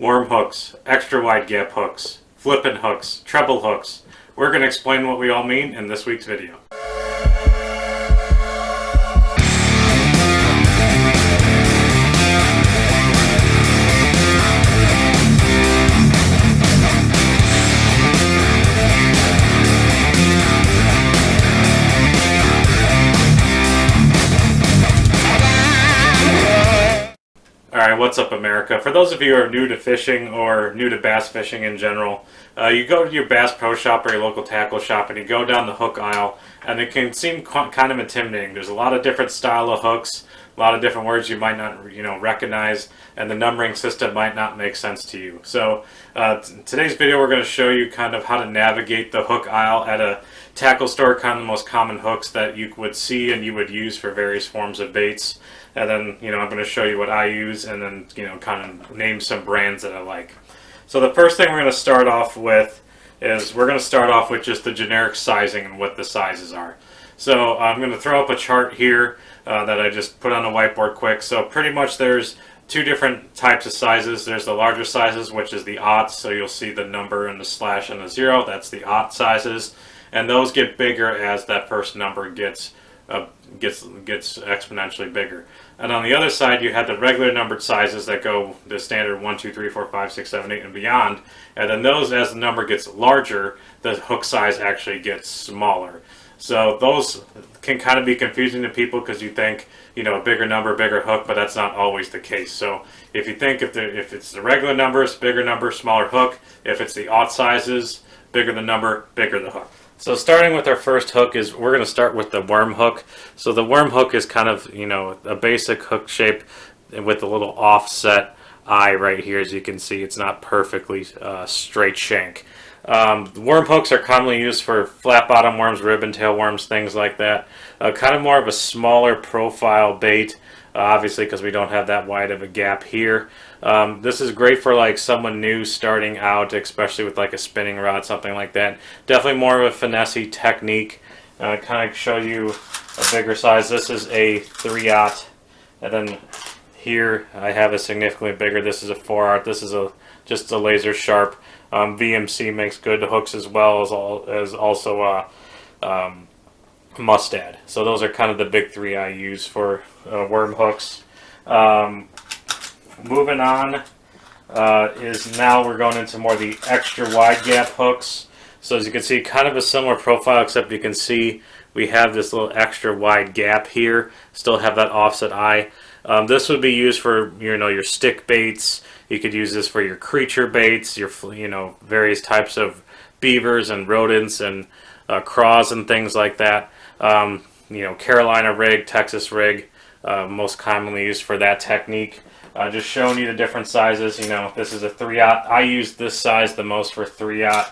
worm hooks, extra wide gap hooks, flipping hooks, treble hooks. We're going to explain what we all mean in this week's video. Alright, what's up America? For those of you who are new to fishing or new to bass fishing in general, you go to your Bass Pro Shop or your local tackle shop and you go down the hook aisle and it can seem kind of intimidating. There's a lot of different style of hooks, a lot of different words you might not recognize, and the numbering system might not make sense to you. So today's video we're going to show you kind of how to navigate the hook aisle at a tackle store, kind of the most common hooks that you would see and you would use for various forms of baits. And then, I'm going to show you what I use and then, kind of name some brands that I like. So the first thing we're going to start off with is we're going to start off with just the generic sizing and what the sizes are. So I'm going to throw up a chart here that I just put on the whiteboard quick. So pretty much there's two different types of sizes. There's the larger sizes, which is the aughts. So you'll see the number and the slash and the zero. That's the aught sizes. And those get bigger as that first number gets exponentially bigger. And on the other side you have the regular numbered sizes that go the standard 1, 2, 3, 4, 5, 6, 7, 8 and beyond, and then those, as the number gets larger, the hook size actually gets smaller. So those can kind of be confusing to people because you think a bigger number, bigger hook, but that's not always the case. So if you think if it's the regular numbers, bigger number, smaller hook. If it's the aught sizes, bigger the number, bigger the hook. So starting with our first hook is we're going to start with the worm hook. So the worm hook is kind of, a basic hook shape with a little offset eye right here. As you can see, it's not perfectly straight shank. Worm hooks are commonly used for flat bottom worms, ribbon tail worms, things like that. Kind of more of a smaller profile bait, obviously because we don't have that wide of a gap here. This is great for like someone new starting out, especially with like a spinning rod, something like that. Definitely more of a finessey technique. Kind of show you a bigger size. This is a 3/0, and then here I have a significantly bigger. This is a 4/0. This is just a laser sharp. VMC makes good hooks as well as also Mustad. So those are kind of the big three I use for worm hooks. Moving on is now we're going into more the extra wide gap hooks. So as you can see, kind of a similar profile, except you can see we have this little extra wide gap here. Still have that offset eye. This would be used for your stick baits. You could use this for your creature baits, your various types of beavers and rodents and craws and things like that. Carolina rig, Texas rig, most commonly used for that technique. Just showing you the different sizes. This is a 3/0. I use this size the most for 3/0,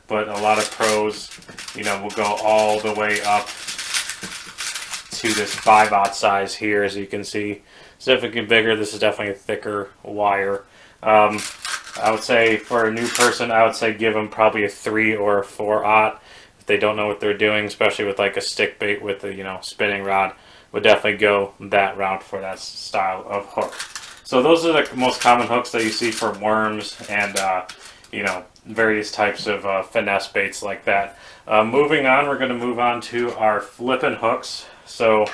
but a lot of pros, will go all the way up to this 5/0 size here. As you can see, significantly bigger. This is definitely a thicker wire. I would say for a new person, I would say give them probably a 3 or a 4/0 if they don't know what they're doing, especially with like a stick bait with a spinning rod. Would definitely go that route for that style of hook. So those are the most common hooks that you see for worms and various types of finesse baits like that. Moving on, we're going to move on to our flipping hooks. So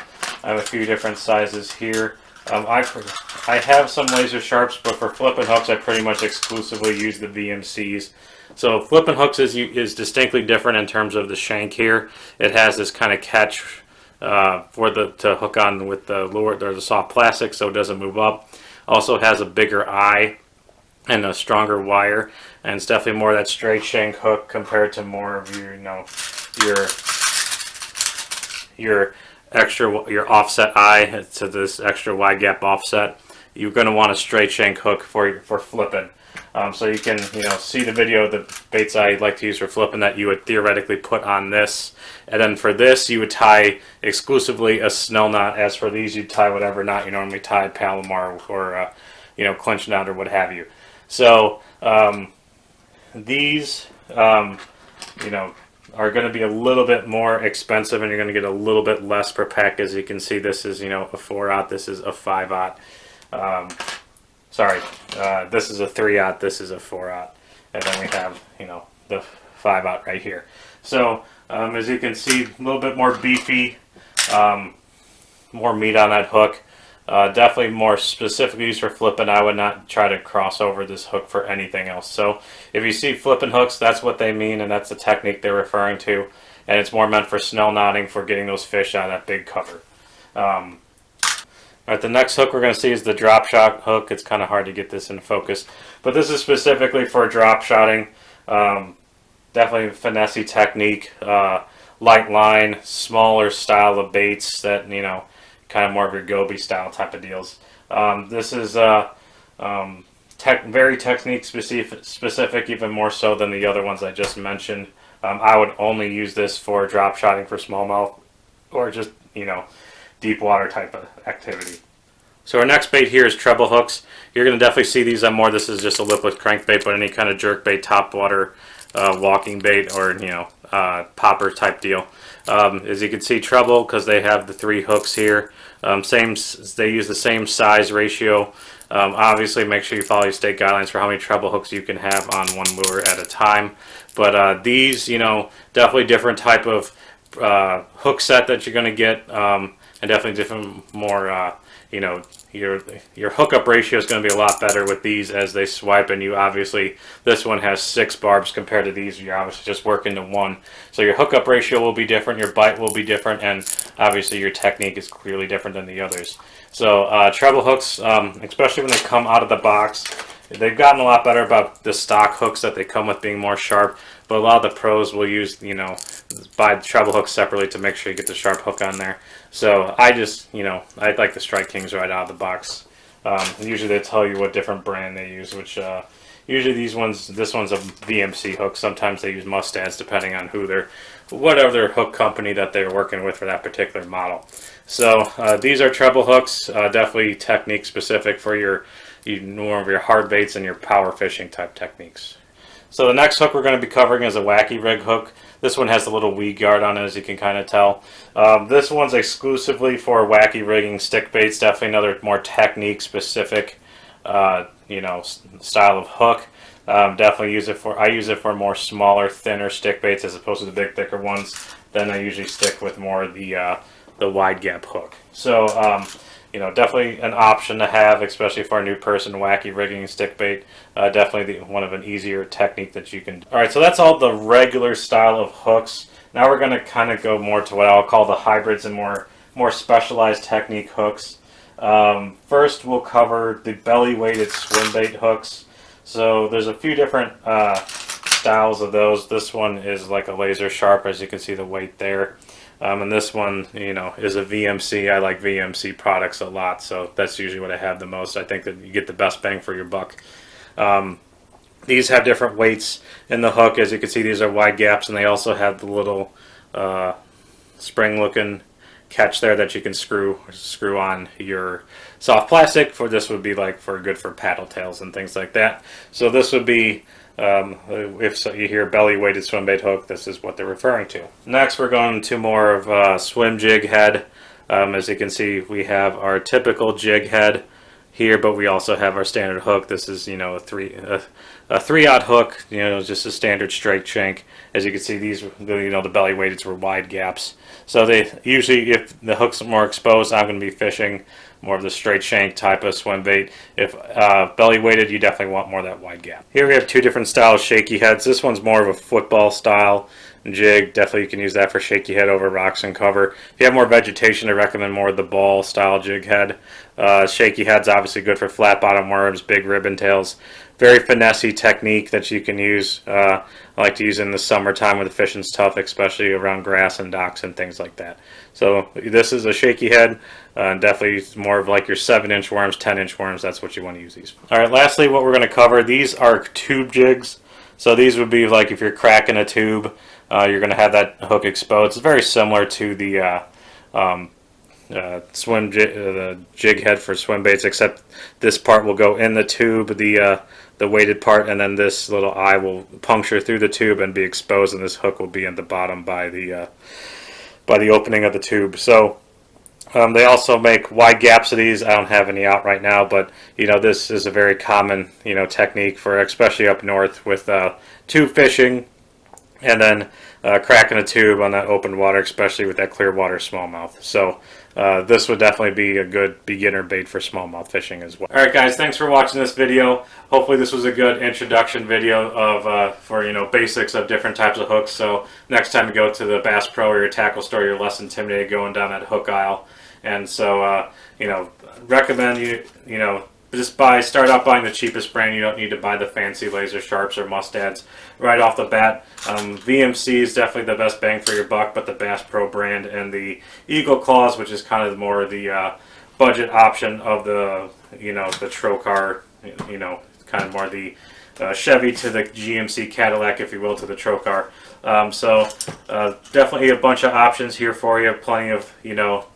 I have a few different sizes here. I have some laser sharps, but for flipping hooks I pretty much exclusively use the VMCs. So flipping hooks is distinctly different in terms of the shank here. It has this kind of catch to hook on with the lure. There's a soft plastic so it doesn't move up. Also has a bigger eye and a stronger wire, and it's definitely more that straight shank hook compared to more of your offset eye to this extra wide gap offset. You're going to want a straight shank hook for flipping. So you can see the video of the baits I like to use for flipping that you would theoretically put on this, and then for this you would tie exclusively a snell knot. As for these, you tie whatever knot you normally tie, Palomar or clinch knot or what have you. So these are going to be a little bit more expensive, and you're going to get a little bit less per pack. As you can see, this is a 4/0, this is a 5/0. sorry, this is a 3/0, this is a 4/0, and then we have, you know, the 5/0 right here. So as you can see, a little bit more beefy, more meat on that hook. Definitely more specifically used for flipping. I would not try to cross over this hook for anything else. So if you see flipping hooks, that's what they mean, and that's the technique they're referring to. And it's more meant for snell knotting, for getting those fish out of that big cover. All right, the next hook we're going to see is the drop shot hook. It's kind of hard to get this in focus, but this is specifically for drop shotting. Definitely a finessey technique, light line, smaller style of baits that, you know, kind of more of your goby style type of deals. This is very technique specific, even more so than the other ones I just mentioned. I would only use this for drop shotting for smallmouth, or just, you know, deep water type of activity. So our next bait here is treble hooks. You're going to definitely see these on more. This is just a lipless crankbait, but any kind of jerk bait, top water, walking bait, or, you know, popper type deal. As you can see, treble, because they have the 3 hooks here. They use the same size ratio. Obviously, make sure you follow your state guidelines for how many treble hooks you can have on one lure at a time. But these, you know, definitely different type of hook set that you're going to get, and definitely different, more, you know, your hookup ratio is going to be a lot better with these as they swipe, and you obviously, this one has 6 barbs compared to these. You're obviously just working to 1, so your hookup ratio will be different, your bite will be different, and obviously your technique is clearly different than the others. So treble hooks, especially when they come out of the box, they've gotten a lot better about the stock hooks that they come with being more sharp, but a lot of the pros will use, you know, buy treble hooks separately to make sure you get the sharp hook on there. So I just, you know, I like the Strike Kings right out of the box. Usually they tell you what different brand they use, which usually this one's a VMC hook. Sometimes they use Mustads depending on whatever their hook company that they're working with for that particular model. So these are treble hooks, definitely technique specific for more of your hard baits and your power fishing type techniques. So the next hook we're going to be covering is a wacky rig hook. This one has a little weed guard on it, as you can kind of tell. This one's exclusively for wacky rigging stick baits. Definitely another more technique specific, you know, style of hook. Definitely I use it for more smaller, thinner stick baits as opposed to the big, thicker ones. Then I usually stick with more the wide gap hook. So you know, definitely an option to have, especially for a new person, wacky rigging stick bait. Definitely one of an easier technique that you can do. All right, so that's all the regular style of hooks. Now we're going to kind of go more to what I'll call the hybrids and more specialized technique hooks. First, we'll cover the belly weighted swim bait hooks. So there's a few different styles of those. This one is like a laser sharp, as you can see the weight there. And this one, you know, is a VMC. I like VMC products a lot, so that's usually what I have the most. I think that you get the best bang for your buck. These have different weights in the hook. As you can see, these are wide gaps, and they also have the little spring-looking catch there that you can screw on your soft plastic. For this would be like good for paddle tails and things like that. So this would be, if you hear belly weighted swim bait hook, this is what they're referring to. Next, we're going to more of swim jig head. As you can see, we have our typical jig head here, but we also have our standard hook. This is, you know, a 3/0 hook, you know, just a standard straight shank. As you can see, these, you know, the belly weighteds were wide gaps. So they usually, if the hook's more exposed, I'm going to be fishing more of the straight shank type of swim bait. If belly weighted, you definitely want more of that wide gap. Here we have 2 different styles, shaky heads. This one's more of a football style jig. Definitely you can use that for shaky head over rocks and cover. If you have more vegetation, I recommend more of the ball style jig head. Shaky head's obviously good for flat bottom worms, big ribbon tails. Very finessey technique that you can use. I like to use in the summertime when the fishing's tough, especially around grass and docks and things like that. So this is a shaky head. Definitely more of like your 7-inch worms, 10-inch worms. That's what you want to use these for. All right, lastly, what we're going to cover, these are tube jigs. So these would be like if you're cracking a tube, you're going to have that hook exposed. It's very similar to the the jig head for swim baits, except this part will go in the tube, the weighted part, and then this little eye will puncture through the tube and be exposed, and this hook will be in the bottom by the opening of the tube. So They also make wide gaps of these. I don't have any out right now, but this is a very common technique for especially up north with tube fishing, and then cracking a tube on that open water, especially with that clear water smallmouth. So this would definitely be a good beginner bait for smallmouth fishing as well. All right, guys, thanks for watching this video. Hopefully this was a good introduction video of for basics of different types of hooks. So next time you go to the Bass Pro or your tackle store, you're less intimidated going down that hook aisle. And so recommend you just start out buying the cheapest brand. You don't need to buy the fancy laser sharps or mustads right off the bat. VMC is definitely the best bang for your buck, but the Bass Pro brand and the Eagle Claws, which is kind of more the budget option of the the Trocar, kind of more the Chevy to the GMC Cadillac, if you will, to the Trocar. Definitely a bunch of options here for you. Plenty of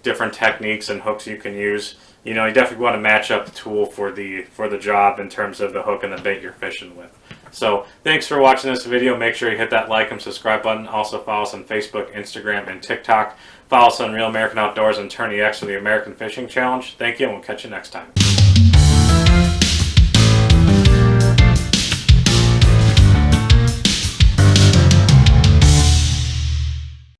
different techniques and hooks you can use. You definitely want to match up the tool for the job in terms of the hook and the bait you're fishing with. So thanks for watching this video. Make sure you hit that like and subscribe button. Also follow us on Facebook, Instagram, and TikTok. Follow us on Real American Outdoors and Turn the X for the American Fishing Challenge. Thank you, and we'll catch you next time.